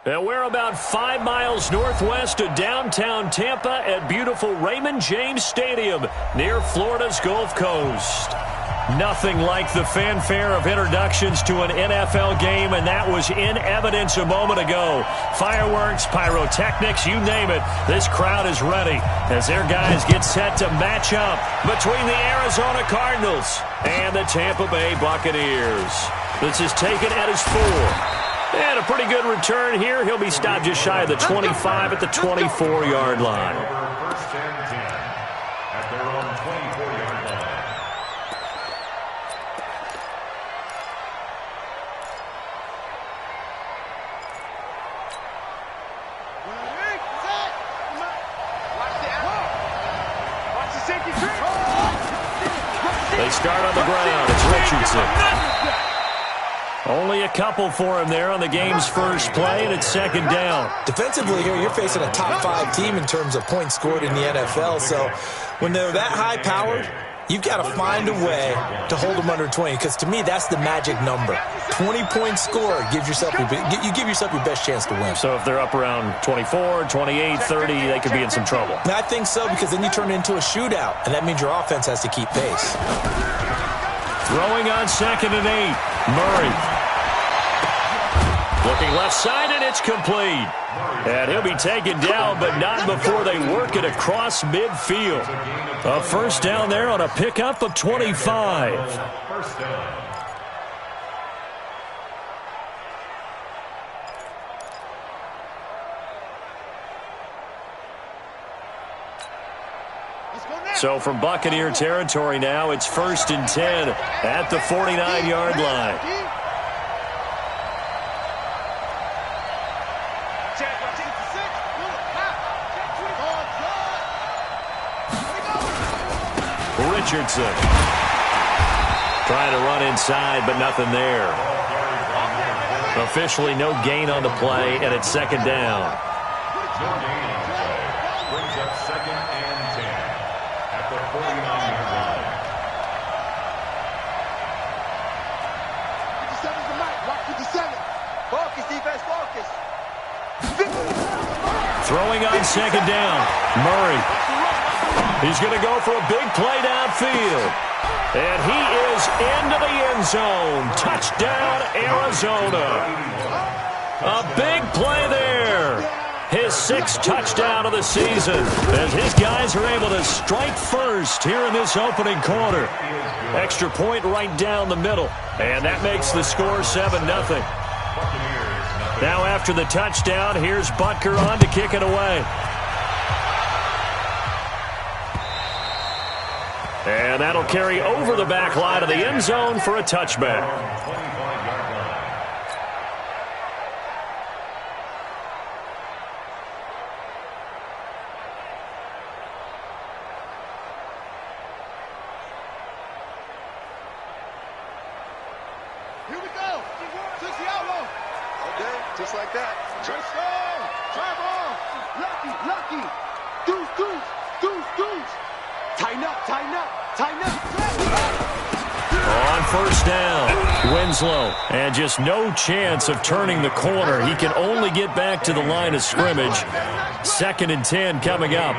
And we're about 5 miles northwest of downtown Tampa at beautiful Raymond James Stadium near Florida's Gulf Coast. Nothing like the fanfare of introductions to an NFL game, and that was in evidence a moment ago. Fireworks, pyrotechnics, you name it. This crowd is ready as their guys get set to match up between the Arizona Cardinals and the Tampa Bay Buccaneers. This is taken at his 4. And a pretty good return here. He'll be stopped just shy of the 25 at the 24-yard line. First and 10 at their own 24-yard line. They start on the ground. It's Richardson. Only a couple for him there on the game's first play, and it's second down. Defensively here, you're facing a top-5 team in terms of points scored in the NFL. So when they're that high-powered, you've got to find a way to hold them under 20, because to me, that's the magic number. 20-point score gives yourself you give yourself your best chance to win. So if they're up around 24, 28, 30, they could be in some trouble. I think so, because then you turn it into a shootout, and that means your offense has to keep pace. Throwing on second and 8, Murray. Looking left side, and it's complete. And he'll be taken down, but not before they work it across midfield. A first down there on a pickup of 25. First down. So from Buccaneer territory now, it's first and 10 at the 49-yard line. Richardson trying to run inside, but nothing there. Officially no gain on the play, and it's second down. No gain on the play. Brings up second and 10 at the 49-yard line. 57's the mic. Rock 57. Focus, defense, focus. Throwing on second down, Murray. He's going to go for a big play downfield. And he is into the end zone. Touchdown, Arizona. A big play there. His 6th touchdown of the season as his guys are able to strike first here in this opening quarter. Extra point right down the middle. And that makes the score 7-0. Now after the touchdown, here's Butker on to kick it away. And that'll carry over the back line of the end zone for a touchback. Here we go. 60 outlaw. Okay, just like that. Let's go. Charvon. Lucky. Deuce. Tighten up. On first down, Winslow. And just no chance of turning the corner. He can only get back to the line of scrimmage. Second and 10 coming up.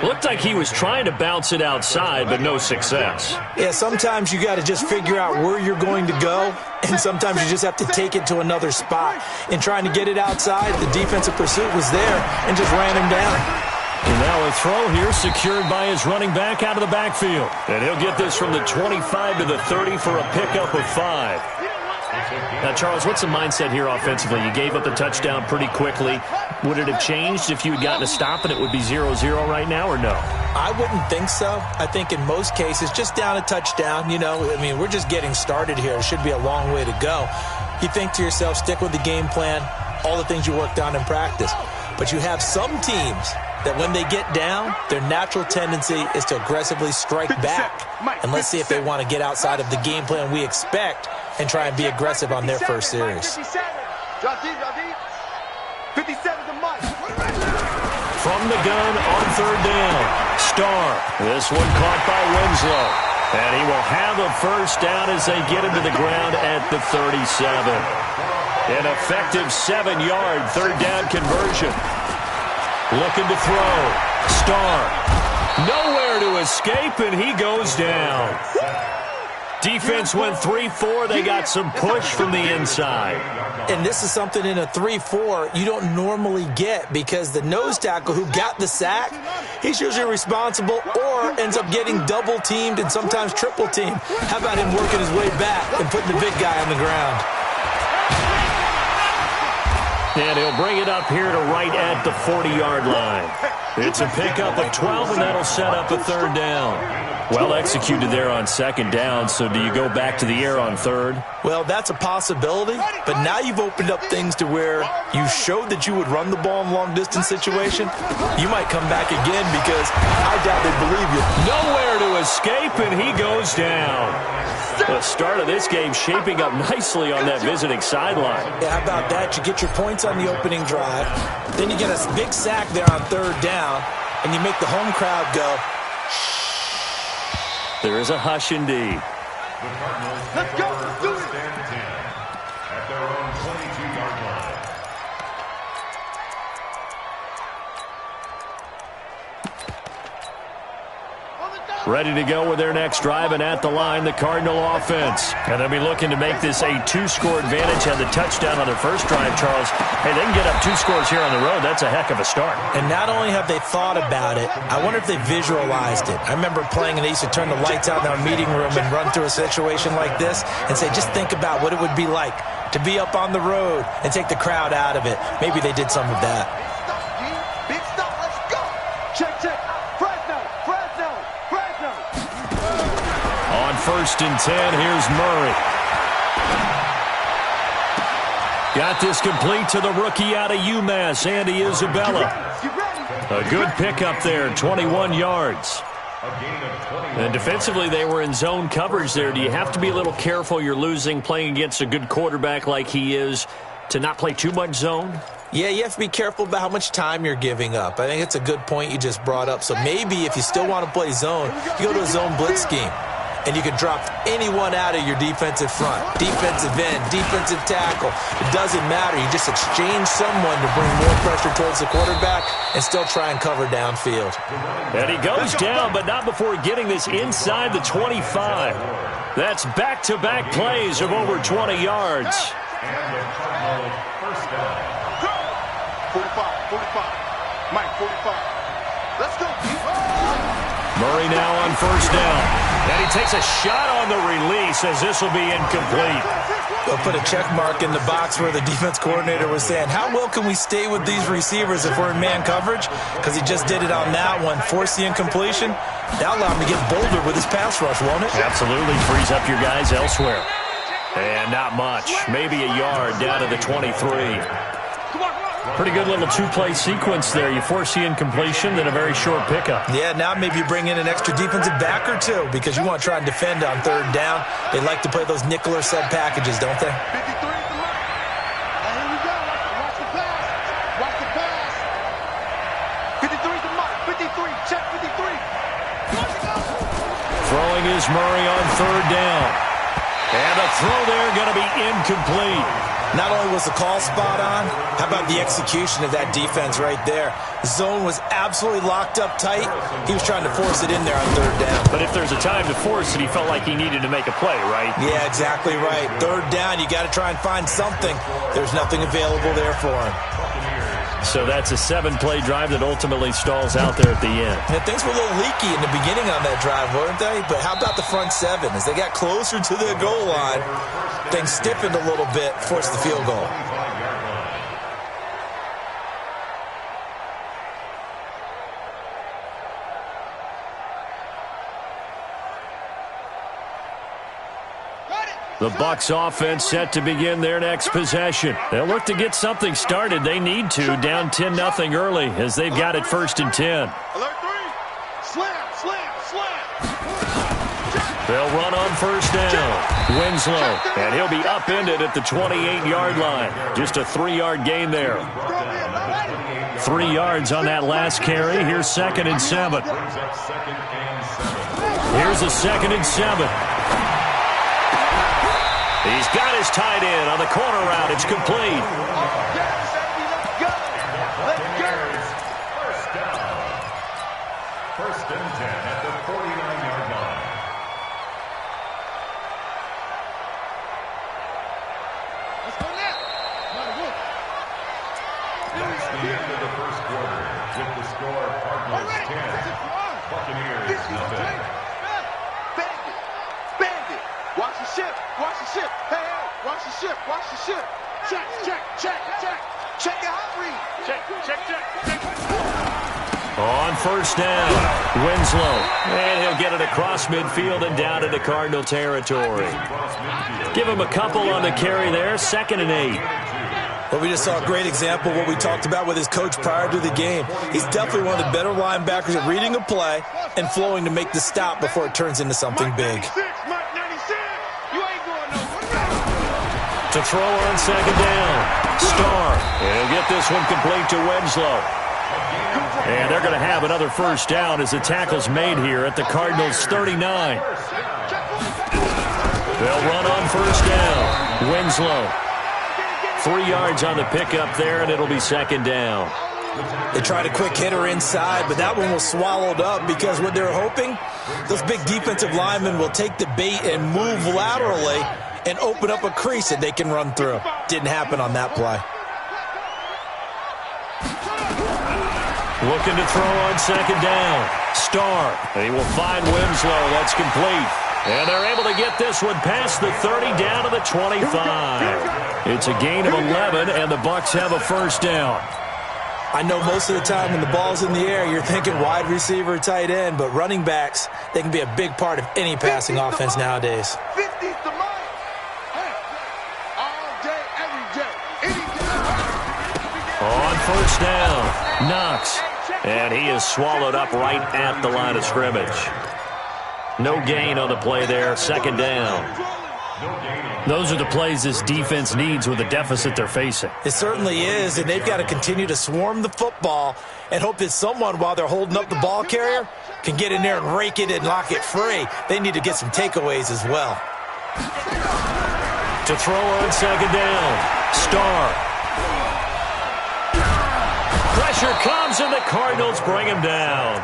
Looked like he was trying to bounce it outside, but no success. Yeah, sometimes you got to just figure out where you're going to go, and sometimes you just have to take it to another spot. In trying to get it outside, the defensive pursuit was there and just ran him down. And now a throw here secured by his running back out of the backfield. And he'll get this from the 25 to the 30 for a pickup of 5. Now, Charles, what's the mindset here offensively? You gave up the touchdown pretty quickly. Would it have changed if you had gotten a stop and it would be 0-0 right now, or no? I wouldn't think so. I think in most cases, just down a touchdown, we're just getting started here. It should be a long way to go. You think to yourself, stick with the game plan, all the things you worked on in practice. But you have some teams that when they get down, their natural tendency is to aggressively strike back. And let's see if they want to get outside of the game plan we expect and try and be aggressive on their first series. 57 the mic. From the gun on third down, Starr. This one caught by Winslow. And he will have a first down as they get him to the ground at the 37. An effective 7-yard third down conversion. Looking to throw. Starr. Nowhere to escape, and he goes down. Defense went 3-4. They got some push from the inside. And this is something in a 3-4 you don't normally get, because the nose tackle who got the sack, he's usually responsible or ends up getting double-teamed and sometimes triple-teamed. How about him working his way back and putting the big guy on the ground? And he'll bring it up here to right at the 40-yard line. It's a pickup of 12, and that'll set up a third down. Well executed there on second down, so do you go back to the air on third? Well, that's a possibility, but now you've opened up things to where you showed that you would run the ball in long-distance situation. You might come back again, because I doubt they believe you. Nowhere to escape, and he goes down. The start of this game shaping up nicely on that visiting sideline. Yeah, how about that? You get your points on the opening drive, then you get a big sack there on third down, and you make the home crowd go, shh. There is a hush indeed. Let's go. Do it. At their own 22-yard line. Ready to go with their next drive, and at the line, the Cardinal offense. And they'll be looking to make this a 2-score advantage. Had the touchdown on their first drive, Charles. Hey, they can get up 2 scores here on the road. That's a heck of a start. And not only have they thought about it, I wonder if they visualized it. I remember playing, and they used to turn the lights out in our meeting room and run through a situation like this and say, just think about what it would be like to be up on the road and take the crowd out of it. Maybe they did some of that. Big stop. Let's go. Check, check. On 1st and 10, here's Murray. Got this complete to the rookie out of UMass, Andy Isabella. A good pickup there, 21 yards. And defensively, they were in zone coverage there. Do you have to be a little careful? You're losing, playing against a good quarterback like he is, to not play too much zone? Yeah, you have to be careful about how much time you're giving up. I think it's a good point you just brought up. So maybe if you still want to play zone, you go to a zone blitz scheme. And you can drop anyone out of your defensive front, defensive end, defensive tackle. It doesn't matter. You just exchange someone to bring more pressure towards the quarterback and still try and cover downfield. And he goes down, but not before getting this inside the 25. That's back-to-back plays of over 20 yards. And the Cardinal first down. 45. Mike, 45. Let's go. Murray now on 1st down. And he takes a shot on the release, as this will be incomplete. They'll put a check mark in the box where the defense coordinator was saying, how well can we stay with these receivers if we're in man coverage? Because he just did it on that one, force the incompletion. That'll allow him to get bolder with his pass rush, won't it? Absolutely, frees up your guys elsewhere. And not much, maybe a yard down to the 23. Pretty good little 2-play sequence there. You force the incompletion, then a very short pickup. Yeah, now maybe you bring in an extra defensive back or two, because you want to try and defend on third down. They like to play those nickel or sub packages, don't they? 53 is the mark. Here we go. Watch the pass. Watch the pass. 53 is the mark. 53. Check 53. Throwing is Murray on third down. And the throw there going to be incomplete. Not only was the call spot on, how about the execution of that defense right there? The zone was absolutely locked up tight. He was trying to force it in there on third down. But if there's a time to force it, he felt like he needed to make a play, right? Yeah, exactly right. Third down, you got to try and find something. There's nothing available there for him. So that's a 7-play drive that ultimately stalls out there at the end. Yeah, things were a little leaky in the beginning on that drive, weren't they? But how about the front 7? As they got closer to the goal line, things stiffened a little bit, forced the field goal. The Bucs offense set to begin their next possession. They'll look to get something started. They need to, down 10-0 early, as they've got it 1st and 10. Alert 3. Slam, slam, slam. They'll run on 1st down. Winslow, and he'll be upended at the 28-yard line. Just a 3-yard gain there. 3 yards on that last carry. Here's 2nd and 7. Here's a 2nd and 7. He's got his tight end on the corner route. It's complete. First and 10 at the 49-yard line. Let's go now. That's the end of the first quarter. With the score, Cardinals 10, Buccaneers nothing. Bandit. Watch the ship. Watch the ship. Hey, watch the ship. Watch the ship. Check. Check your hot read. Check. On first down, Winslow. And he'll get it across midfield and down into Cardinal territory. Give him a couple on the carry there. 2nd and 8. Well, we just saw a great example of what we talked about with his coach prior to the game. He's definitely one of the better linebackers at reading a play and flowing to make the stop before it turns into something big. To throw on 2nd down. Starr. He'll get this one complete to Winslow. And they're going to have another first down as the tackle's made here at the Cardinals' 39. They'll run on first down. Winslow. 3 yards on the pickup there, and it'll be 2nd down. They tried a quick hitter inside, but that one was swallowed up because what they're hoping, those big defensive linemen will take the bait and move laterally and open up a crease that they can run through. Didn't happen on that play. Looking to throw on 2nd down. Starr. He will find Winslow. That's complete. And they're able to get this one past the 30 down to the 25. It's a gain of 11, and the Bucs have a first down. I know most of the time when the ball's in the air, you're thinking wide receiver, tight end, but running backs, they can be a big part of any passing offense nowadays. 50's the money. All day, every day, any day. On first down, Knox. And he is swallowed up right at the line of scrimmage. No gain on the play there, 2nd down. Those are the plays this defense needs with the deficit they're facing. It certainly is, and they've got to continue to swarm the football and hope that someone, while they're holding up the ball carrier, can get in there and rake it and lock it free. They need to get some takeaways as well. To throw on 2nd down, Starr. Pressure comes, and the Cardinals bring him down.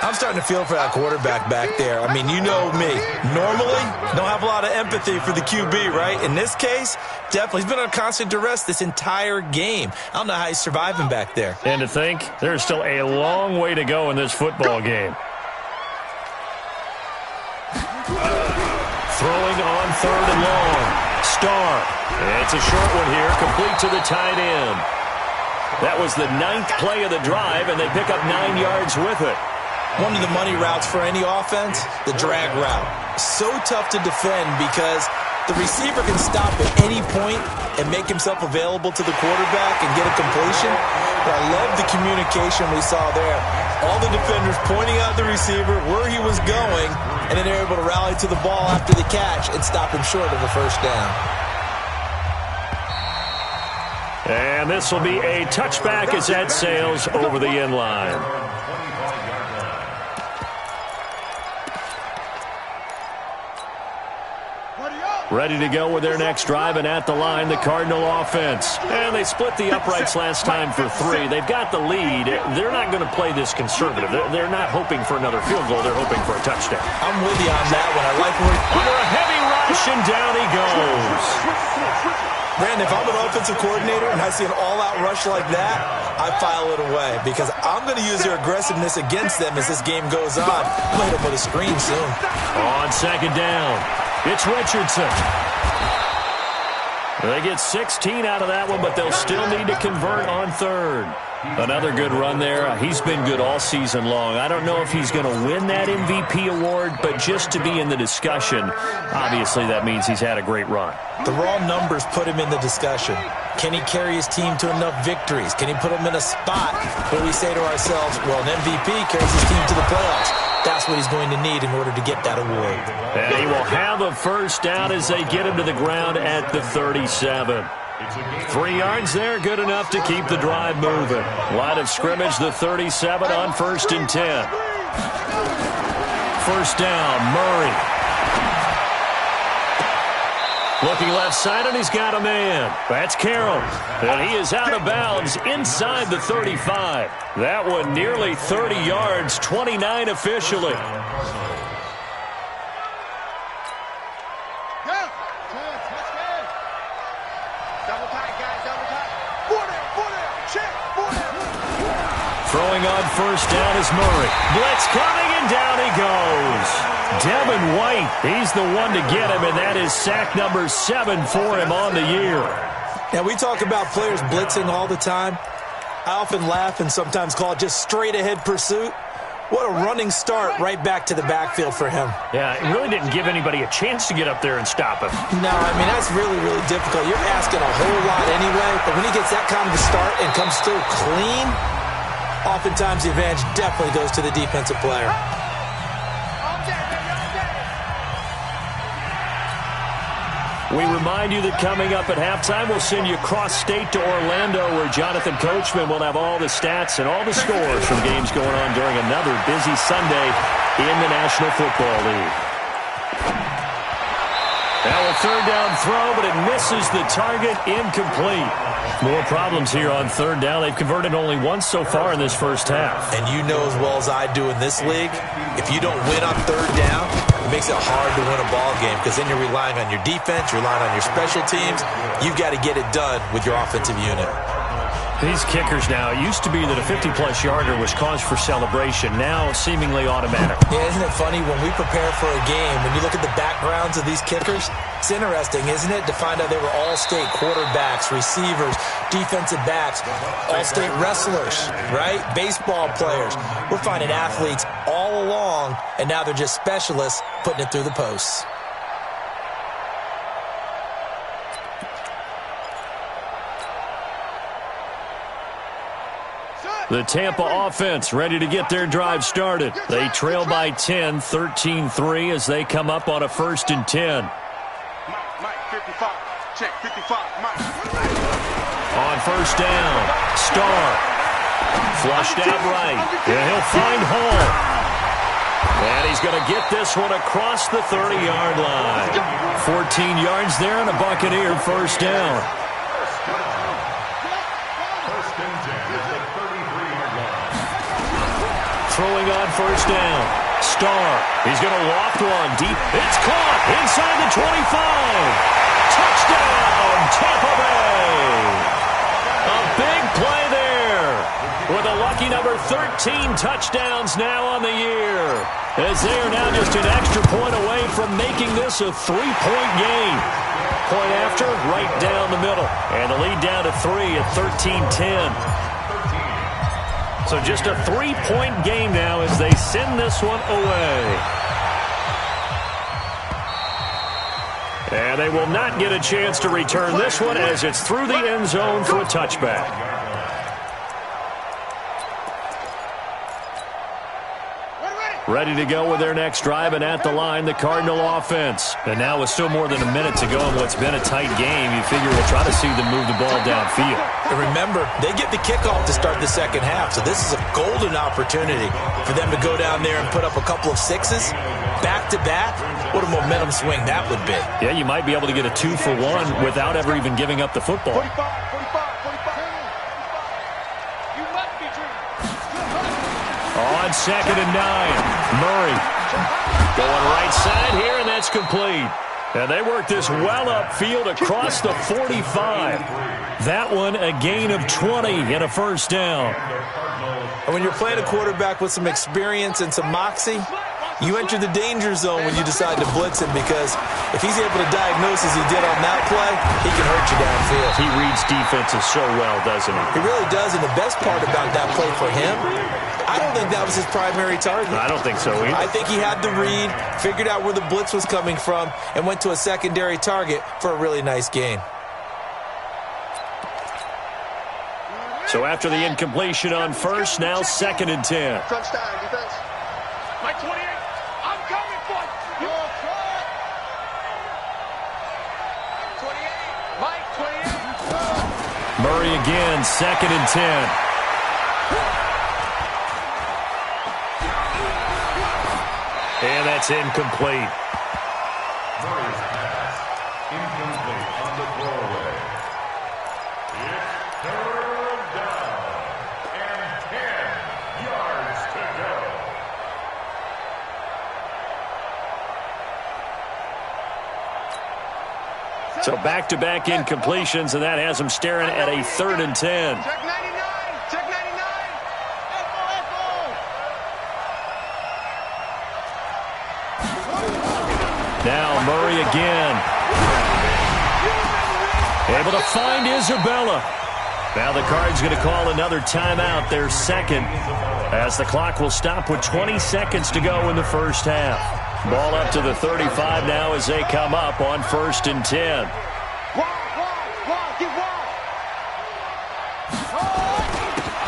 I'm starting to feel for that quarterback back there. I mean, you know me. Normally, don't have a lot of empathy for the QB, right? In this case, definitely. He's been on constant duress this entire game. I don't know how he's surviving back there. And to think, there's still a long way to go in this football game. Throwing on 3rd and long. Starr. It's a short one here, complete to the tight end. That was the 9th play of the drive, and they pick up 9 yards with it. One of the money routes for any offense, the drag route. So tough to defend because the receiver can stop at any point and make himself available to the quarterback and get a completion. But I love the communication we saw there. All the defenders pointing out the receiver, where he was going, and then they're able to rally to the ball after the catch and stop him short of a first down. And this will be a touchback as that sails over the end line. Ready to go with their next drive, and at the line, the Cardinal offense. And they split the uprights last time for 3. They've got the lead. They're not going to play this conservative. They're not hoping for another field goal. They're hoping for a touchdown. I'm with you on that one. I like where under a heavy rush, and down he goes. Brandon, if I'm an offensive coordinator and I see an all-out rush like that, I file it away because I'm going to use their aggressiveness against them as this game goes on. I'm going to hit them with a screen soon. On 2nd down, it's Richardson. They get 16 out of that one, but they'll still need to convert on 3rd. Another good run there. He's been good all season long. I don't know if he's going to win that MVP award, but just to be in the discussion, obviously that means he's had a great run. The raw numbers put him in the discussion. Can he carry his team to enough victories? Can he put them in a spot where we say to ourselves, well, an MVP carries his team to the playoffs. That's what he's going to need in order to get that award. And he will have a first down as they get him to the ground at the 37. 3 yards there, good enough to keep the drive moving. Line of scrimmage, the 37 on 1st and 10. first down. Murray. Looking left side, and he's got a man. That's Carroll. And he is out of bounds inside the 35. That one nearly 30 yards, 29 officially. Throwing on first down is Murray. Blitz coming, and down he goes. Devin White, he's the one to get him, and that is sack number 7 for him on the year. Now, we talk about players blitzing all the time. I often laugh and sometimes call it just straight-ahead pursuit. What a running start right back to the backfield for him. Yeah, it really didn't give anybody a chance to get up there and stop him. No, I mean, that's really, really difficult. You're asking a whole lot anyway, but when he gets that kind of a start and comes through clean, oftentimes the advantage definitely goes to the defensive player. We remind you that coming up at halftime, we'll send you cross-state to Orlando, where Jonathan Coachman will have all the stats and all the scores from games going on during another busy Sunday in the National Football League. Now a third down throw, but it misses the target, incomplete. More problems here on third down. They've converted only once so far in this first half. And you know as well as I do in this league, if you don't win on third down, it makes it hard to win a ball game because then you're relying on your defense, you're relying on your special teams. You've got to get it done with your offensive unit. These kickers now, it used to be that a 50-plus yarder was cause for celebration. Now seemingly automatic. Yeah, isn't it funny when we prepare for a game, when you look at the backgrounds of these kickers, it's interesting, isn't it, to find out they were all-state quarterbacks, receivers, defensive backs, all-state wrestlers, right? Baseball players. We're finding athletes all along, and now they're just specialists putting it through the posts. The Tampa offense ready to get their drive started. They trail by 10, 13-3 as they come up on a 1st and 10. Mike, 55. Check, 55. Mike. On first down, Starr. Flushed out right. And he'll find Hall. And he's going to get this one across the 30-yard line. 14 yards there and a Buccaneer first down. Throwing on first down. Starr. He's going to loft one deep. It's caught inside the 25. Touchdown, Tampa Bay. A big play there with a lucky number 13 touchdowns now on the year, as they are now just an extra point away from making this a 3-point game. Point after, right down the middle. And the lead down to 3 at 13-10. So just a 3-point game now as they send this one away. And they will not get a chance to return this one as it's through the end zone for a touchback. Ready to go with their next drive, and at the line, the Cardinal offense. And now with still more than a minute to go in what's been a tight game, you figure we'll try to see them move the ball downfield. And remember, they get the kickoff to start the second half, so this is a golden opportunity for them to go down there and put up a couple of sixes back-to-back. What a momentum swing that would be. Yeah, you might be able to get a 2-for-1 without ever even giving up the football. 45. You must be dreaming. On 2nd and 9, Murray going right side here, and that's complete. And they work this well upfield across the 45. That one a gain of 20 and a first down. And when you're playing a quarterback with some experience and some moxie, you enter the danger zone when you decide to blitz him, because if he's able to diagnose as he did on that play, he can hurt you downfield. He reads defenses so well, doesn't he? He really does, and the best part about that play for him, I don't think that was his primary target. I don't think so either. I think he had the read, figured out where the blitz was coming from, and went to a secondary target for a really nice gain. So after the incompletion on first, now 2nd and 10. Crunch time, defense. Mike 28. I'm coming for you. 28. Mike 28. Murray again, 2nd and 10. And that's incomplete. Murray's pass. Incomplete on the throwaway. It's third down. And 10 yards to go. So back-to-back incompletions, and that has them staring at a 3rd and 10. Check 99. Check 99. Now Murray again. Able to find Isabella. Now the Cards going to call another timeout, their second, as the clock will stop with 20 seconds to go in the first half. Ball up to the 35 now as they come up on 1st and 10.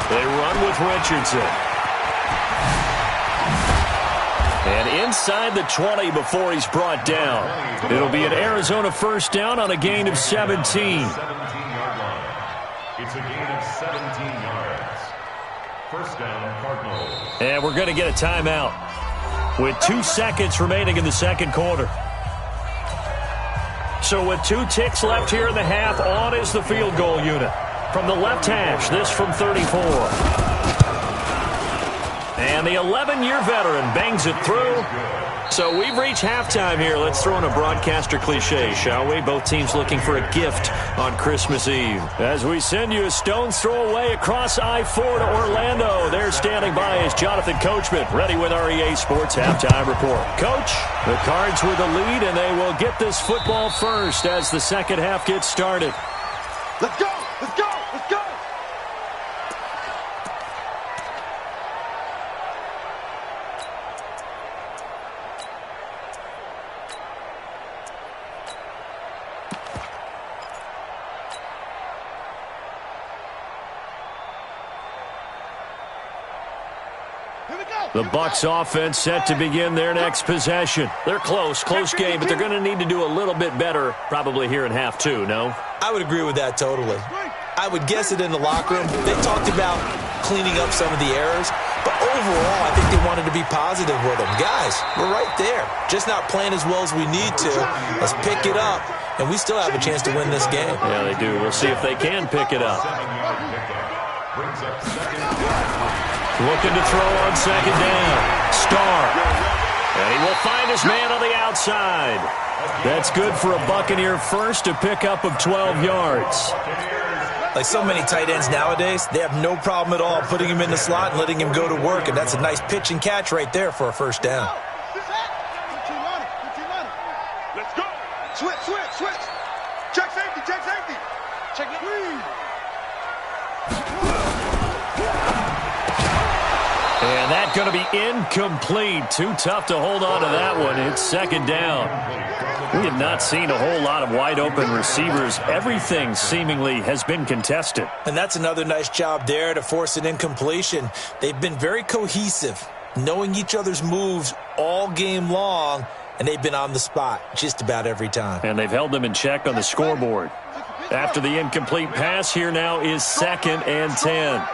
They run with Richardson. And inside the 20 before he's brought down. It'll be an Arizona first down on a gain of 17. 17-yard line. It's a gain of 17 yards. First down, Cardinals. And we're going to get a timeout with 2 seconds remaining in the second quarter. So with 2 ticks left here in the half, on is the field goal unit. From the left hash, this from 34. And the 11-year veteran bangs it through. So we've reached halftime here. Let's throw in a broadcaster cliche, shall we? Both teams looking for a gift on Christmas Eve. As we send you a stone's throw away across I-4 to Orlando. There standing by is Jonathan Coachman, ready with our EA Sports Halftime Report. Coach, the Cards with the lead, and they will get this football first as the second half gets started. Let's go! Let's go! Let's go! The Bucs offense set to begin their next possession. They're close game, but they're going to need to do a little bit better probably here in half 2, no? I would agree with that totally. I would guess it in the locker room. They talked about cleaning up some of the errors, but overall, I think they wanted to be positive with them. Guys, we're right there. Just not playing as well as we need to. Let's pick it up, and we still have a chance to win this game. Yeah, they do. We'll see if they can pick it up. 7-yard pickup. Brings up second down. Looking to throw on second down. Starr. And he will find his man on the outside. That's good for a Buccaneer first, a pickup of 12 yards. Like so many tight ends nowadays, they have no problem at all putting him in the slot and letting him go to work, and that's a nice pitch and catch right there for a first down. Let's go! Switch! Check safety! Check it, please! And that's going to be incomplete. Too tough to hold on to that one. It's second down. We have not seen a whole lot of wide-open receivers. Everything seemingly has been contested. And that's another nice job there to force an incompletion. They've been very cohesive, knowing each other's moves all game long, and they've been on the spot just about every time. And they've held them in check on the scoreboard. After the incomplete pass, here now is 2nd and 10.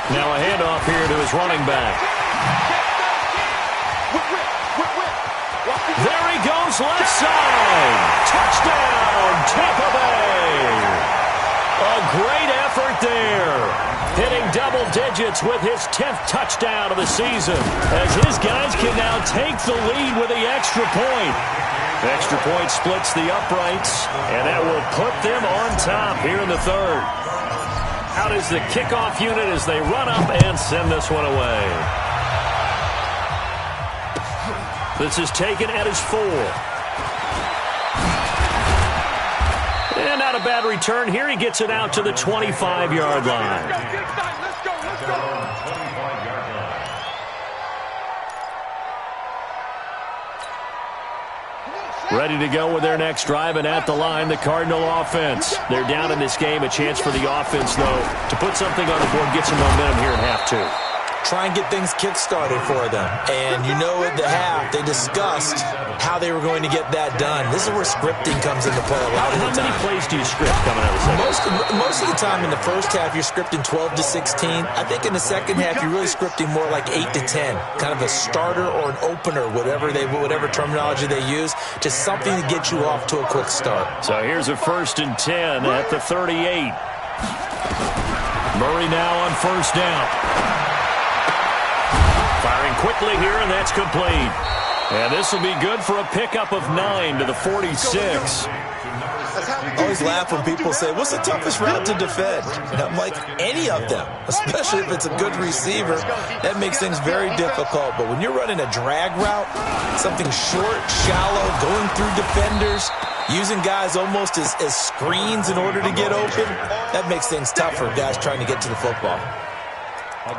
Now a handoff here to his running back. There he goes, left side. Touchdown, Tampa Bay. A great effort there. Hitting double digits with his 10th touchdown of the season, as his guys can now take the lead with the extra point. Extra point splits the uprights, and that will put them on top here in the third. Out is the kickoff unit as they run up and send this one away. This is taken at his 4. And not a bad return here. He gets it out to the 25-yard line. Let's go! 25-yard line. Ready to go with their next drive, and at the line, the Cardinal offense. They're down in this game. A chance for the offense, though, to put something on the board, get some momentum here in half 2. try and get things kick-started for them. And you know at the half, they discussed how they were going to get that done. This is where scripting comes into play a lot of the time. How many plays do you script coming out of the second? Most of the time in the first half, you're scripting 12 to 16. I think in the second half, you're really scripting more like 8 to 10. Kind of a starter or an opener, whatever terminology they use. Just something to get you off to a quick start. So here's a 1st and 10 at the 38. Murray now on 1st down. Firing quickly here, and that's complete. And this will be good for a pickup of 9 to the 46. I always laugh when people say, what's the toughest route to defend? And I'm like, any of them, especially if it's a good receiver. That makes things very difficult. But when you're running a drag route, something short, shallow, going through defenders, using guys almost as screens in order to get open, that makes things tough for guys trying to get to the football.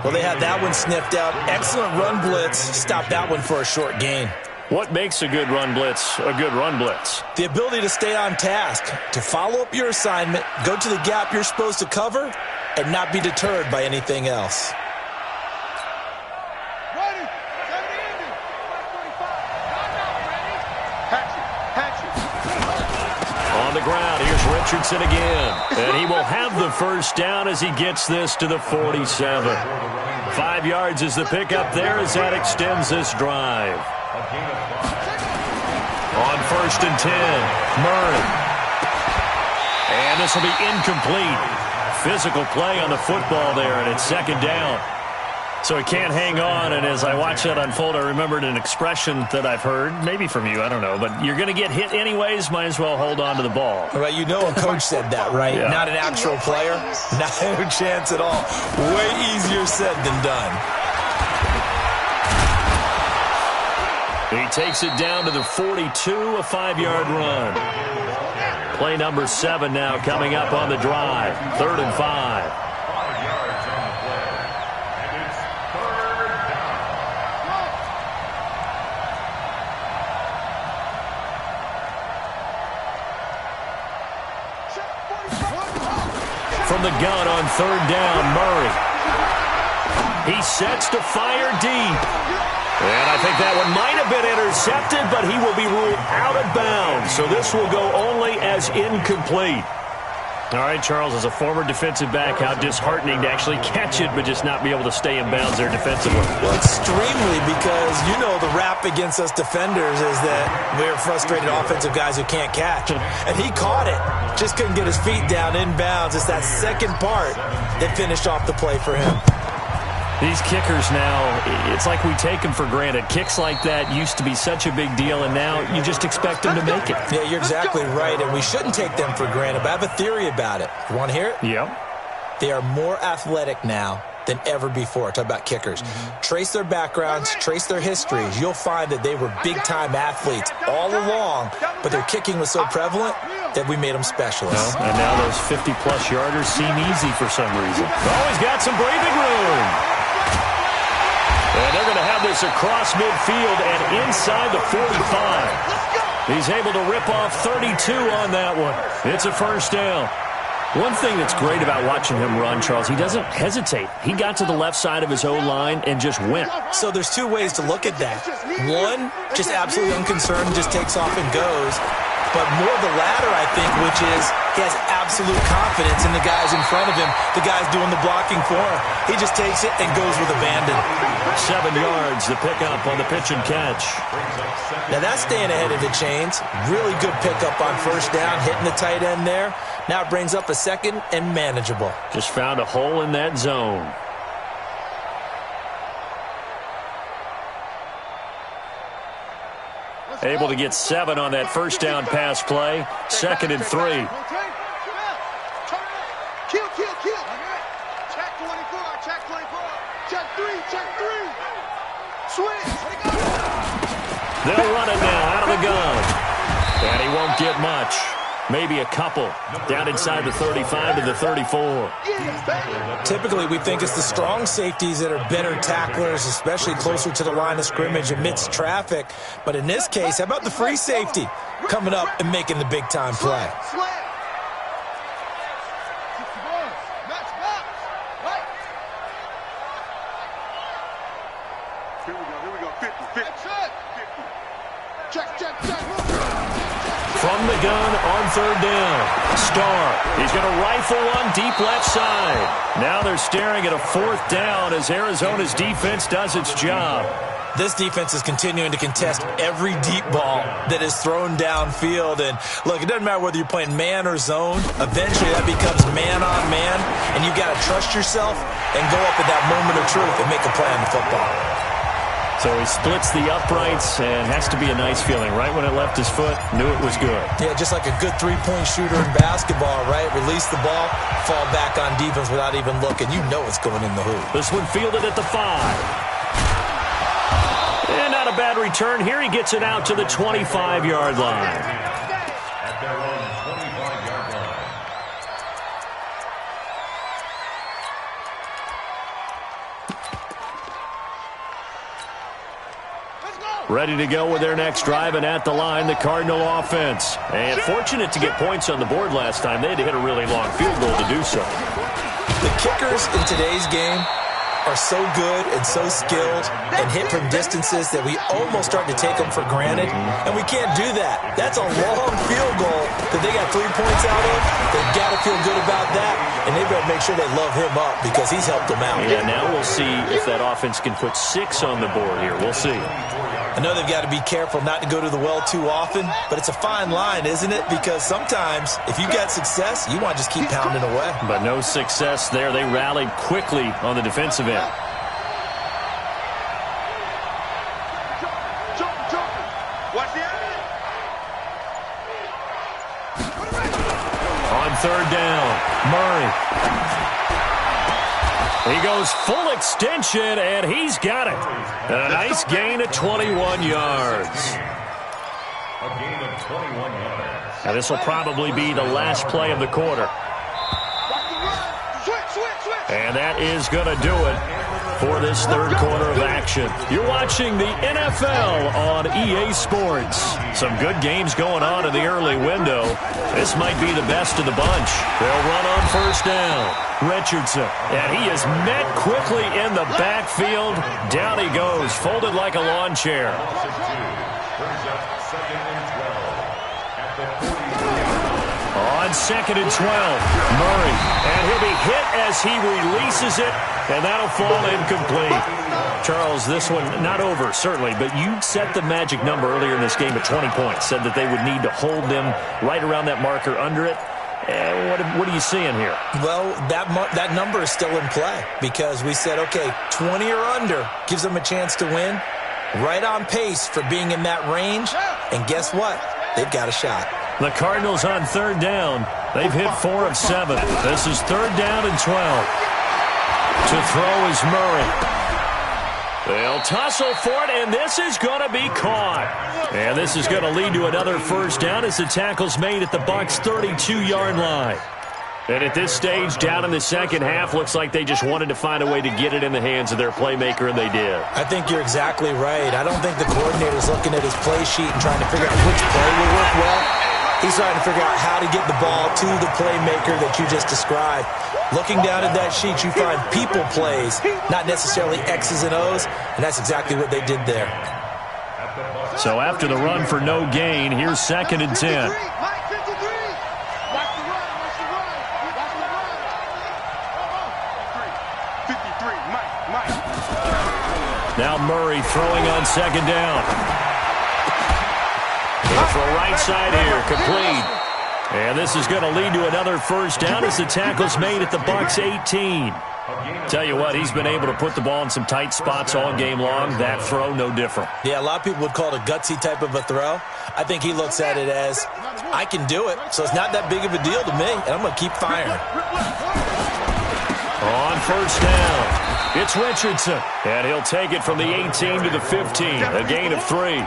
Well, they had that one sniffed out. Excellent run blitz. Stop that one for a short gain. What makes a good run blitz a good run blitz? The ability to stay on task, to follow up your assignment, go to the gap you're supposed to cover, and not be deterred by anything else. On the ground, here's Richardson again. And he will have the 1st down as he gets this to the 47. 5 yards is the pickup there as that extends this drive. On 1st and 10, Murray. And this will be incomplete. Physical play on the football there, and it's 2nd down. So he can't hang on, and as I watched that unfold, I remembered an expression that I've heard, maybe from you, I don't know, but you're going to get hit anyways, might as well hold on to the ball. Right, you know a coach said that, right? Yeah. Not an actual player, not a chance at all. Way easier said than done. He takes it down to the 42, a 5-yard run. Play number 7 now coming up on the drive. 3rd and 5. From the gun on 3rd down, Murray. He sets to fire deep. And I think that one might have been intercepted, but he will be ruled out of bounds. So this will go only as incomplete. All right, Charles, as a former defensive back, how disheartening to actually catch it, but just not be able to stay in bounds there defensively. Well, extremely, because you know the rap against us defenders is that we're frustrated offensive guys who can't catch. And he caught it. Just couldn't get his feet down in bounds. It's that second part that finished off the play for him. These kickers now, it's like we take them for granted. Kicks like that used to be such a big deal, and now you just expect them to make it. Yeah, you're exactly right, and we shouldn't take them for granted, but I have a theory about it. You want to hear it? Yep. They are more athletic now than ever before. Talk about kickers. Trace their backgrounds, trace their histories. You'll find that they were big-time athletes all along, but their kicking was so prevalent that we made them specialists. Well, and now those 50-plus yarders seem easy for some reason. Oh, he's got some breathing room. And they're going to have this across midfield and inside the 45. He's able to rip off 32 on that one. It's a 1st down. One thing that's great about watching him run, Charles, he doesn't hesitate. He got to the left side of his O-line and just went. So there's 2 ways to look at that. One, just absolutely unconcerned, just takes off and goes. But more the latter, I think, which is he has absolute confidence in the guys in front of him, the guys doing the blocking for him. He just takes it and goes with abandon. 7 yards, the pickup on the pitch and catch. Now that's staying ahead of the chains. Really good pickup on 1st down, hitting the tight end there. Now it brings up a 2nd and manageable. Just found a hole in that zone. Able to get 7 on that 1st down pass play. 2nd and 3. Kill. Check 24, check 24. Check 3. Switch. They'll run it now out of the gun. And he won't get much. Maybe a couple. Down inside the 35 to the 34. Typically, we think it's the strong safeties that are better tacklers, especially closer to the line of scrimmage amidst traffic. But in this case, how about the free safety coming up and making the big-time play? we go. 50, 50. 50. Check, check, check. From the gun on third down. Starr, he's going to rifle one deep left side. Now they're staring at a fourth down as Arizona's defense does its job. This defense is continuing to contest every deep ball that is thrown downfield. And, look, it doesn't matter whether you're playing man or zone. Eventually, that becomes man on man, and you've got to trust yourself and go up at that moment of truth and make a play on the football. So he splits the uprights and has to be a nice feeling. Right when it left his foot, knew it was good. Yeah, just like a good three-point shooter in basketball, right? Release the ball, fall back on defense without even looking. You know it's going in the hoop. This one fielded at the 5. And not a bad return here. He gets it out to the 25-yard line. At their own 25-yard line. Ready to go with their next drive, and at the line, the Cardinal offense. And fortunate to get points on the board last time. They had to hit a really long field goal to do so. The kickers in today's game are so good and so skilled and hit from distances that we almost start to take them for granted, and we can't do that. That's a long field goal that they got 3 points out of. They've got to feel good about that, and they better make sure they love him up because he's helped them out. Yeah, now we'll see if that offense can put 6 on the board here. We'll see. I know they've got to be careful not to go to the well too often, but it's a fine line, isn't it? Because sometimes if you've got success, you want to just keep pounding away. But no success there. They rallied quickly on the defensive end. Watch the enemy. On third down, Murray. He goes full extension, and he's got it. And a nice gain of 21 yards. A gain of 21 yards. Now, this will probably be the last play of the quarter. And that is going to do it for this third quarter of action. You're watching the NFL on EA Sports. Some good games going on in the early window. This might be the best of the bunch. They'll run on first down. Richardson, and he is met quickly in the backfield. Down he goes, folded like a lawn chair. Brings up 2nd and 12 at the 40. On 2nd and 12, Murray, and he'll be hit as he releases it, and that'll fall incomplete. Charles, this one not over, certainly, but you set the magic number earlier in this game at 20 points, said that they would need to hold them right around that marker under it. What are you seeing here? Well, that number is still in play because we said, okay, 20 or under gives them a chance to win. Right on pace for being in that range. And guess what? They've got a shot. The Cardinals on third down. They've hit 4 of 7. This is third down and 12. To throw is Murray. They'll tussle for it, and this is going to be caught. And this is going to lead to another first down as the tackle's made at the Bucs' 32-yard line. And at this stage, down in the second half, looks like they just wanted to find a way to get it in the hands of their playmaker, and they did. I think you're exactly right. I don't think the coordinator's looking at his play sheet and trying to figure out which play will work well. He's trying to figure out how to get the ball to the playmaker that you just described. Looking down at that sheet, you find people plays, not necessarily X's and O's, and that's exactly what they did there. So after the run for no gain, here's 2nd and 10. Now Murray throwing on 2nd down. For right side here, complete. And this is going to lead to another first down as the tackle's made at the Bucs' 18. Tell you what, he's been able to put the ball in some tight spots all game long. That throw, no different. Yeah, a lot of people would call it a gutsy type of a throw. I think he looks at it as, I can do it, so it's not that big of a deal to me, and I'm going to keep firing. On first down, it's Richardson, and he'll take it from the 18 to the 15, a gain of 3.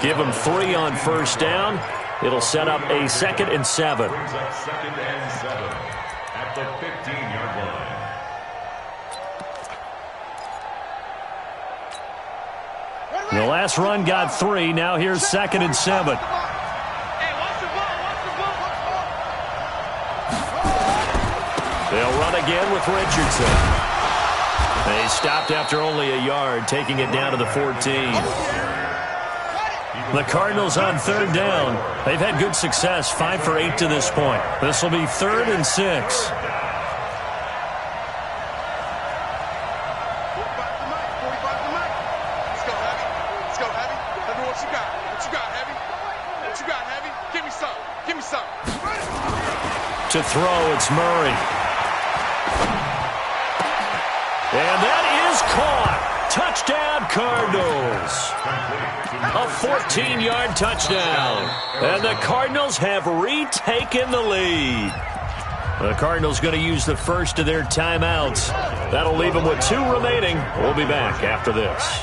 Give him 3 on first down. It'll set up a 2nd and 7. Brings up 2nd and 7 at the 15-yard line. The last run got 3. Now here's 2nd and 7. They'll run again with Richardson. They stopped after only a yard, taking it down to the 14. The Cardinals on third down. They've had good success, 5 for 8 to this point. This will be 3rd and 6. To throw, it's Murray. And that is caught. Touchdown, Cardinals. A 14-yard touchdown. And the Cardinals have retaken the lead. The Cardinals going to use the first of their timeouts. That'll leave them with 2 remaining. We'll be back after this.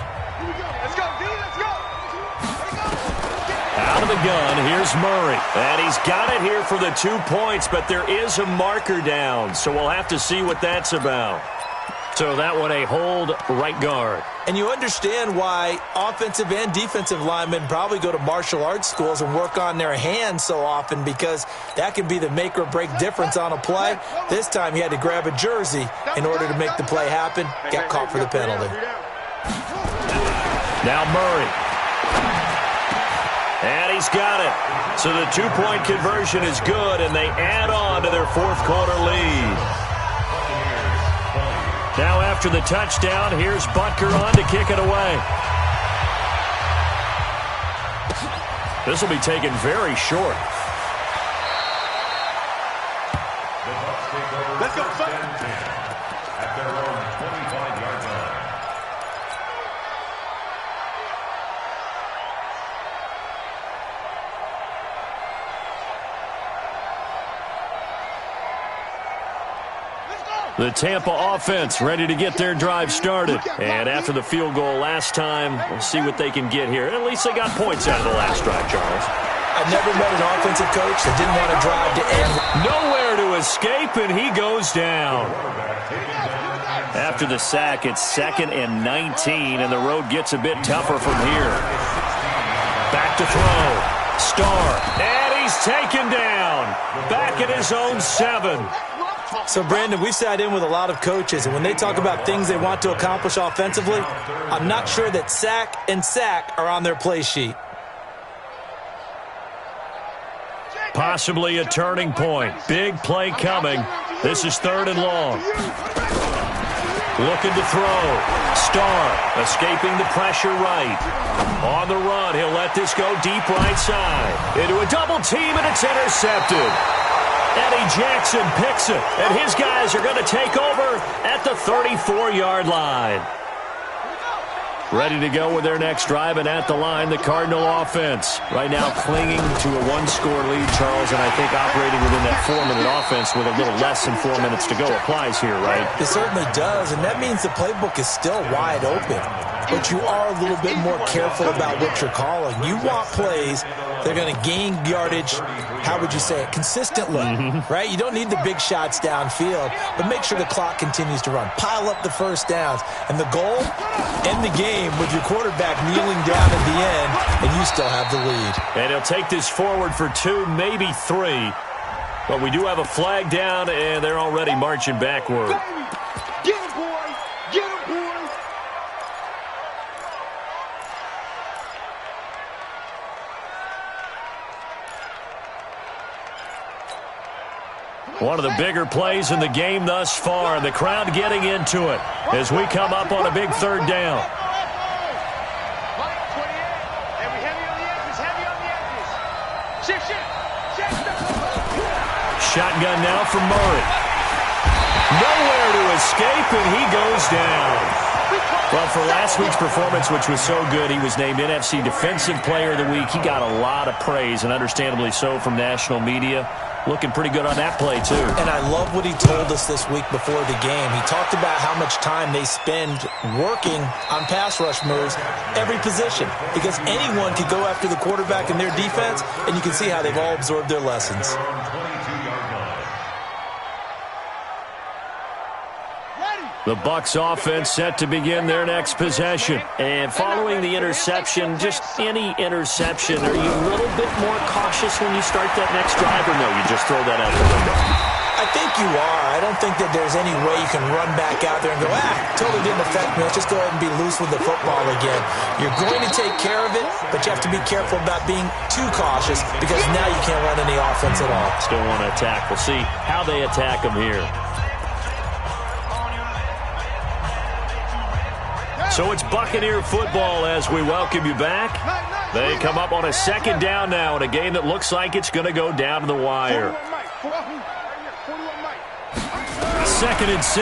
Out of the gun, here's Murray. And he's got it here for the 2 points, but there is a marker down, so we'll have to see what that's about. So that one a hold right guard. And you understand why offensive and defensive linemen probably go to martial arts schools and work on their hands so often, because that can be the make or break difference on a play. This time he had to grab a jersey in order to make the play happen. Got caught for the penalty. Now Murray. And he's got it. So the 2-point conversion is good, and they add on to their 4th quarter lead. Now after the touchdown, here's Butker on to kick it away. This will be taken very short. Let's go, son. At their own 25-yard line. The Tampa offense ready to get their drive started. And after the field goal last time, we'll see what they can get here. At least they got points out of the last drive, Charles. I've never met an offensive coach that didn't want to drive to end. Nowhere to escape, and he goes down. After the sack, it's 2nd and 19, and the road gets a bit tougher from here. Back to throw. Starr, and he's taken down. Back at his own 7. So, Brandon, we've sat in with a lot of coaches, and when they talk about things they want to accomplish offensively, I'm not sure that sack and sack are on their play sheet. Possibly a turning point. Big play coming. This is 3rd and long. Looking to throw. Starr escaping the pressure right. On the run, he'll let this go deep right side. Into a double team, and it's intercepted. Eddie Jackson picks it, and his guys are going to take over at the 34-yard line. Ready to go with their next drive, and at the line, the Cardinal offense. Right now clinging to a 1-score lead, Charles, and I think operating within that 4-minute offense with a little less than 4 minutes to go applies here, right? It certainly does, and that means the playbook is still wide open. But you are a little bit more careful about what you're calling. You want plays that are going to gain yardage, how would you say it, consistently, right? You don't need the big shots downfield, but make sure the clock continues to run. Pile up the first downs. And the goal, end the game with your quarterback kneeling down at the end, and you still have the lead. And he'll take this forward for 2, maybe 3. But we do have a flag down, and they're already marching backward. Get him, boy! Get him, boy! One of the bigger plays in the game thus far, and the crowd getting into it as we come up on a big 3rd down. Shotgun now from Murray. Nowhere to escape, and he goes down. Well, for last week's performance, which was so good, he was named NFC Defensive Player of the Week. He got a lot of praise, and understandably so, from national media. Looking pretty good on that play, too. And I love what he told us this week before the game. He talked about how much time they spend working on pass rush moves, every position, because anyone could go after the quarterback in their defense, and you can see how they've all absorbed their lessons. The Bucs offense set to begin their next possession. And following the interception, just any interception, are you a little bit more cautious when you start that next drive, or no, you just throw that out the window? I think you are. I don't think that there's any way you can run back out there and go, totally didn't affect me. Let's just go ahead and be loose with the football again. You're going to take care of it, but you have to be careful about being too cautious because now you can't run any offense at all. Still want to attack. We'll see how they attack him here. So it's Buccaneer football as we welcome you back. They come up on a second down now in a game that looks like it's going to go down to the wire. 2nd and 6.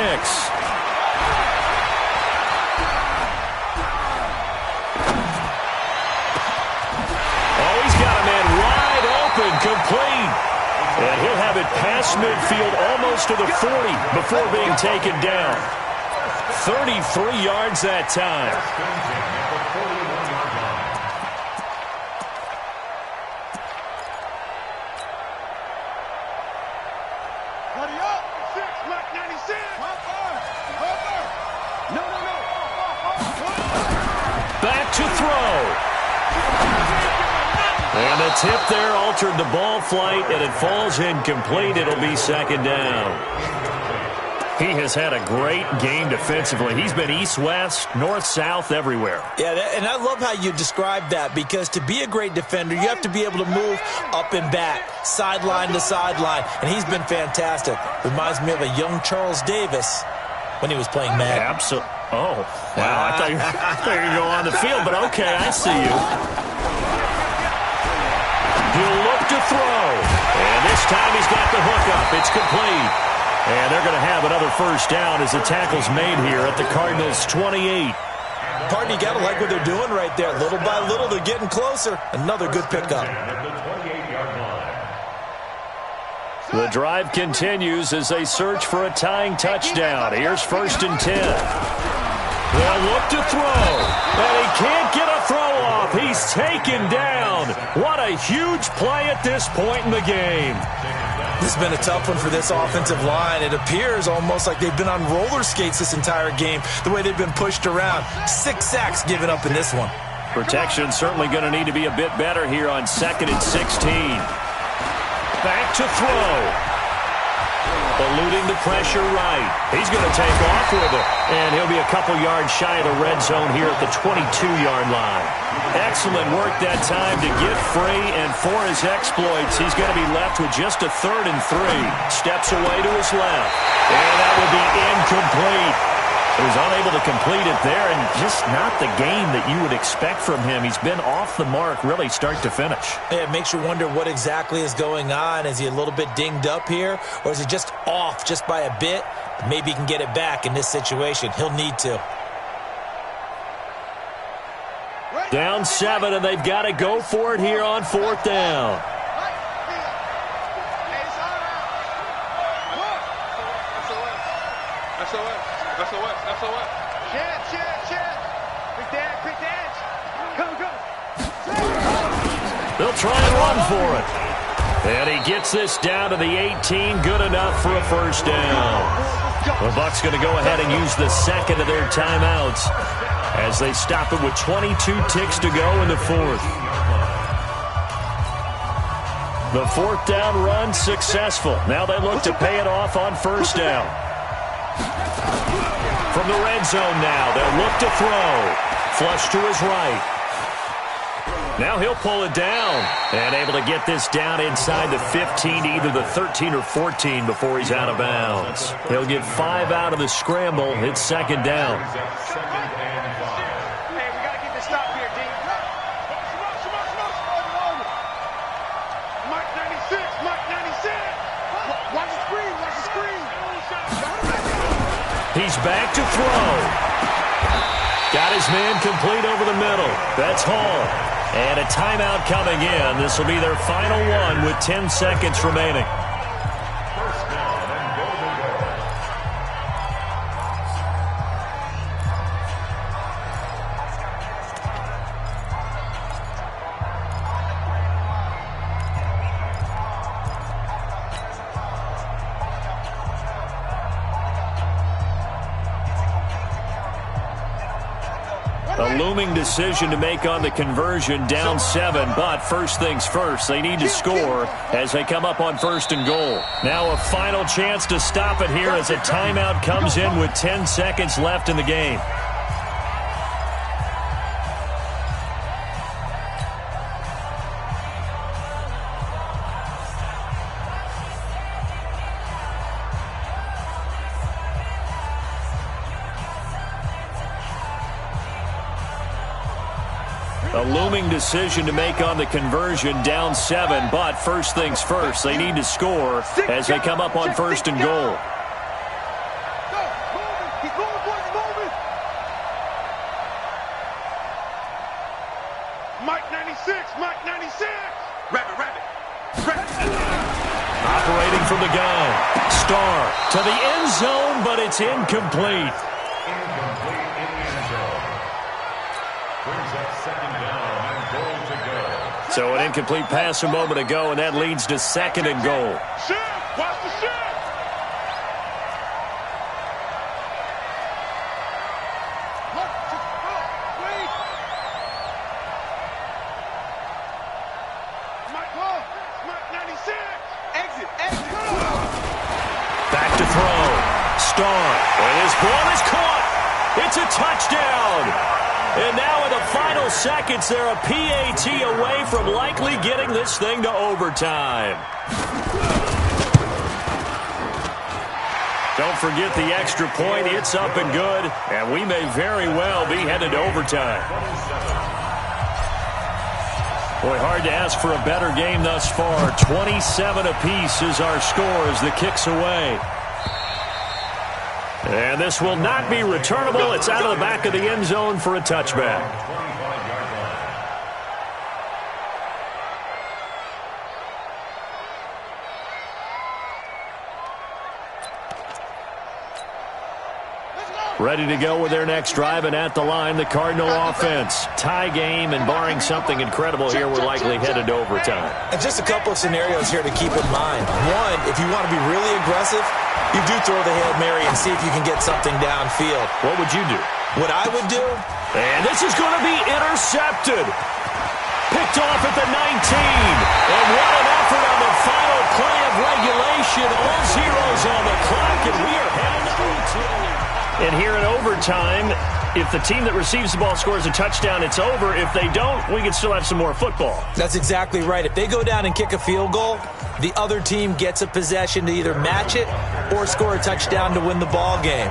Oh, he's got a man wide open, complete. And he'll have it past midfield almost to the 40 before being taken down. 33 yards that time. Back to throw. And the tip there altered the ball flight, and it falls incomplete. It'll be 2nd down. He has had a great game defensively. He's been east-west, north-south, everywhere. Yeah, and I love how you described that because to be a great defender, you have to be able to move up and back, sideline to sideline, and he's been fantastic. Reminds me of a young Charles Davis when he was playing Madden. Absolutely. Oh, wow. I thought you were going to go on the field, but okay, I see you. He'll look to throw. And this time he's got the hook up. It's complete. And they're going to have another first down as the tackle's made here at the Cardinals' 28. Pardon, you got to like what they're doing right there. Little by little, they're getting closer. Another good pickup. The drive continues as they search for a tying touchdown. Here's 1st and 10. They'll look to throw, and he can't get a throw off. He's taken down. What a huge play at this point in the game. This has been a tough one for this offensive line. It appears almost like they've been on roller skates this entire game, the way they've been pushed around. 6 sacks given up in this one. Protection certainly going to need to be a bit better here on 2nd and 16. Back to throw. Eluding the pressure right. He's going to take off with it. And he'll be a couple yards shy of the red zone here at the 22-yard line. Excellent work that time to get free. And for his exploits, he's going to be left with just a 3rd and 3. Steps away to his left. And that will be incomplete. He was unable to complete it there, and just not the game that you would expect from him. He's been off the mark really start to finish. Yeah, it makes you wonder what exactly is going on. Is he a little bit dinged up here, or is he just off just by a bit? Maybe he can get it back in this situation. He'll need to. Down 7, and they've got to go for it here on 4th down. They'll try and run for it. And he gets this down to the 18. Good enough for a first down. The Bucs going to go ahead and use the 2nd of their timeouts as they stop it with 22 ticks to go in the 4th. The 4th down run successful. Now they look to pay it off on first down. From the red zone now, they'll look to throw. Flush to his right. Now he'll pull it down and able to get this down inside the 15, either the 13 or 14 before he's out of bounds. He'll get 5 out of the scramble. It's 2nd down. Hey, we got to get this stop here, D. Mike 96, Mike 96. Watch the screen, watch the screen. He's back to throw. Got his man complete over the middle. That's Hall. And a timeout coming in. This will be their final one with 10 seconds remaining. First down and goal to go. A looming decision to make on the conversion, down 7, but first things first, they need to score as they come up on 1st and goal. Now a final chance to stop it here as a timeout comes in with 10 seconds left in the game. A looming decision to make on the conversion, down 7, but first things first, they need to score as they come up on 1st and goal. Mike 96, Mike 96. Rabbit. Operating from the gun. Starr to the end zone, but it's incomplete. Incomplete in the end zone. Brings up 2nd down and goal to go. So an incomplete pass a moment ago, and that leads to 2nd and goal. Shift, watch the shift. Back to throw. Starr, and his ball is caught. It's a touchdown. And now in the final seconds, they're a PAT away from likely getting this thing to overtime. Don't forget the extra point. It's up and good, and we may very well be headed to overtime. Boy, hard to ask for a better game thus far. 27 apiece is our score as the kick's away. And this will not be returnable. It's out of the back of the end zone for a touchback. Ready to go with their next drive, and at the line, the Cardinal offense. Tie game, and barring something incredible here, we're likely headed to overtime. And just a couple of scenarios here to keep in mind. One, if you want to be really aggressive, you do throw the Hail Mary and see if you can get something downfield. What would you do? What I would do? And this is going to be intercepted. Picked off at the 19. And what an effort on the final play of regulation. All zeros on the clock, and we are headed to OT. And here in overtime, if the team that receives the ball scores a touchdown, it's over. If they don't, we can still have some more football. That's exactly right. If they go down and kick a field goal, the other team gets a possession to either match it or score a touchdown to win the ball game.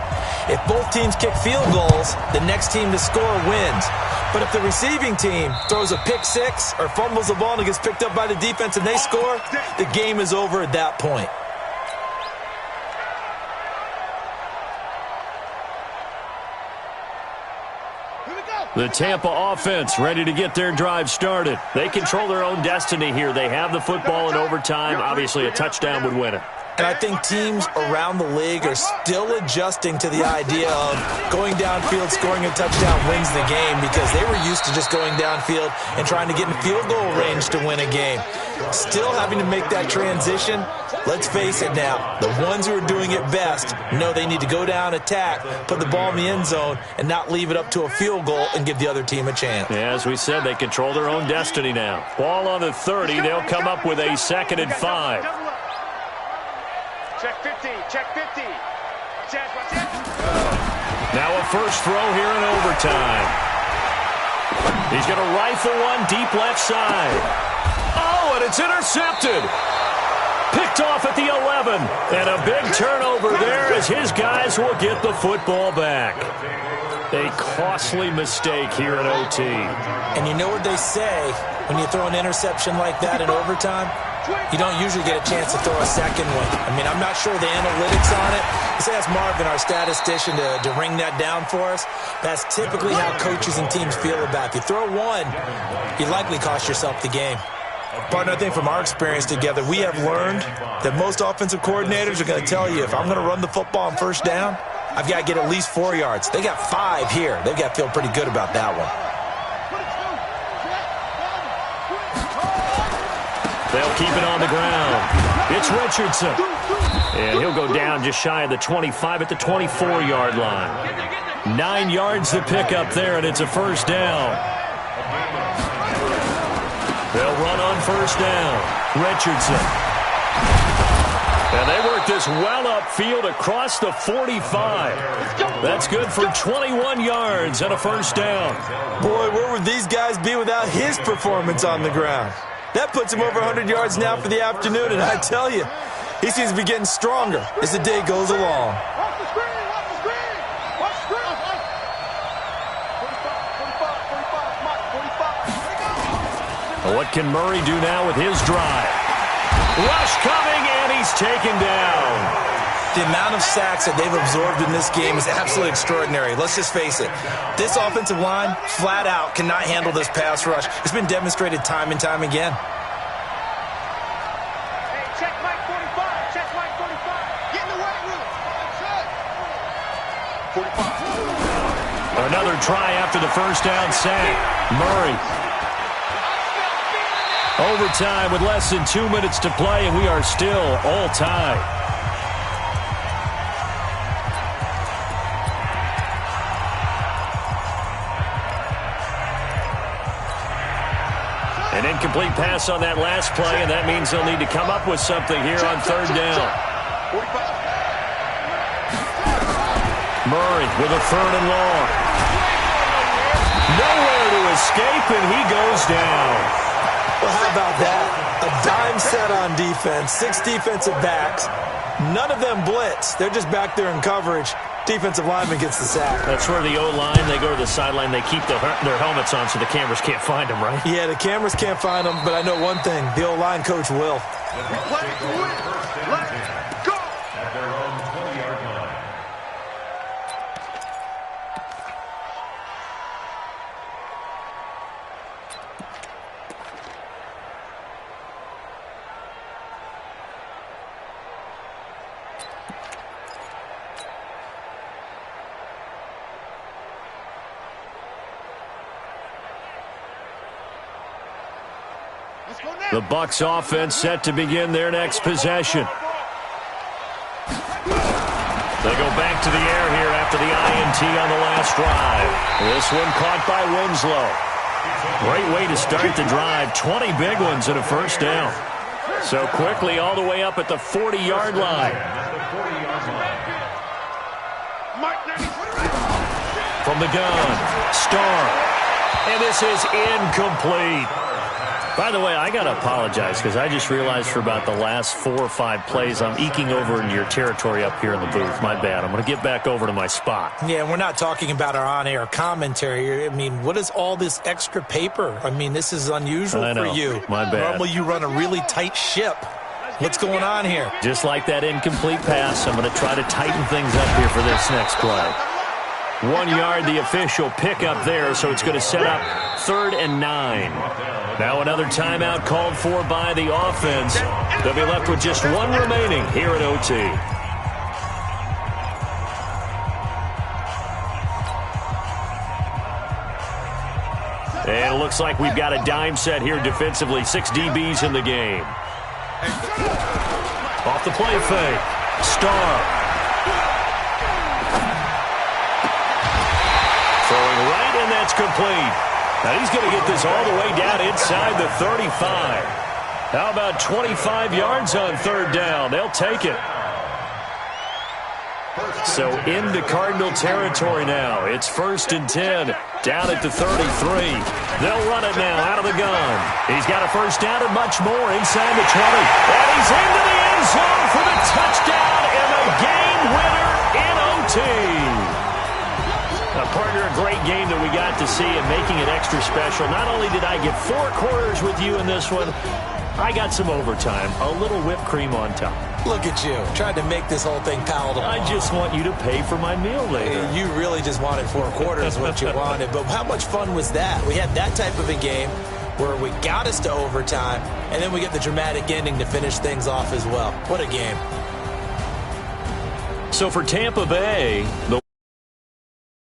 If both teams kick field goals, the next team to score wins. But if the receiving team throws a pick six or fumbles the ball and it gets picked up by the defense and they score, the game is over at that point. The Tampa offense ready to get their drive started. They control their own destiny here. They have the football in overtime. Obviously, a touchdown would win it. And I think teams around the league are still adjusting to the idea of going downfield, scoring a touchdown wins the game, because they were used to just going downfield and trying to get in field goal range to win a game. Still having to make that transition. Let's face it now, the ones who are doing it best know they need to go down, attack, put the ball in the end zone, and not leave it up to a field goal and give the other team a chance. Yeah, as we said, they control their own destiny now. Ball on the 30. They'll come up with a 2nd and 5. Check 50, check 50. Now a first throw here in overtime. He's going to rifle one deep left side. Oh, and it's intercepted. Picked off at the 11. And a big turnover there as his guys will get the football back. A costly mistake here in OT. And you know what they say when you throw an interception like that in overtime? You don't usually get a chance to throw a second one. I mean, I'm not sure the analytics on it. Let's ask Marvin, our statistician, to ring that down for us. That's typically how coaches and teams feel about it. If you throw one, you likely cost yourself the game. Partner, I think from our experience together, we have learned that most offensive coordinators are going to tell you, if I'm going to run the football on first down, I've got to get at least 4 yards. They got 5 here. They've got to feel pretty good about that one. They'll keep it on the ground. It's Richardson. And he'll go down just shy of the 25 at the 24-yard line. 9 yards to pick up there, and it's a first down. They'll run on first down. Richardson. And they work this well upfield across the 45. That's good for 21 yards and a first down. Boy, where would these guys be without his performance on the ground? That puts him over 100 yards now for the afternoon, and I tell you, he seems to be getting stronger as the day goes along. Watch the screen, watch the screen, watch the screen. 45, What can Murray do now with his drive? Rush coming, and he's taken down. The amount of sacks that they've absorbed in this game is absolutely extraordinary. Let's just face it. This offensive line, flat out, cannot handle this pass rush. It's been demonstrated time and time again. Hey, check Mike 45, check Mike 45. Get in the weight room. 45. Another try after the first down sack. Murray. Overtime with less than 2 minutes to play, and we are still all tied. An incomplete pass on that last play, and that means they'll need to come up with something here on third down. Murray with a third and long. Nowhere to escape, and he goes down. Well, how about that? A dime set on defense, 6 defensive backs. None of them blitz. They're just back there in coverage. Defensive lineman gets the sack. That's where the O-line, they go to the sideline, they keep their helmets on so the cameras can't find them, right? Yeah, the cameras can't find them, but I know one thing. The O-line coach will. Play to win. Let's go. At their own 20-yard line. The Bucs offense set to begin their next possession. They go back to the air here after the INT on the last drive. This one caught by Winslow. Great way to start the drive. 20 big ones and a first down. So quickly all the way up at the 40-yard line. From the gun, Starr. And this is incomplete. By the way, I got to apologize because I just realized for about the last 4 or 5 plays, I'm eking over into your territory up here in the booth. My bad. I'm going to get back over to my spot. Yeah, we're not talking about our on-air commentary. I mean, what is all this extra paper? I mean, this is unusual for you. My bad. Normally you run a really tight ship. What's going on here? Just like that incomplete pass, I'm going to try to tighten things up here for this next play. 1 yard, the official pickup there, so it's going to set up 3rd and 9. Now another timeout called for by the offense. They'll be left with just 1 remaining here at OT. And it looks like we've got a dime set here defensively. 6 DBs in the game. Off the play fake. Starr. Throwing right, and that's complete. Now he's going to get this all the way down inside the 35. How about 25 yards on 3rd down? They'll take it. So into Cardinal territory now. It's 1st and 10. Down at the 33. They'll run it now out of the gun. He's got a first down and much more inside the 20. And he's into the end zone for the touchdown and the game winner in OT. Partner, a great game that we got to see and making it extra special. Not only did I get 4 quarters with you in this one, I got some overtime, a little whipped cream on top. Look at you, trying to make this whole thing palatable. I just want you to pay for my meal later. You really just wanted 4 quarters, what you wanted. But how much fun was that? We had that type of a game where we got us to overtime, and then we get the dramatic ending to finish things off as well. What a game. So for Tampa Bay, the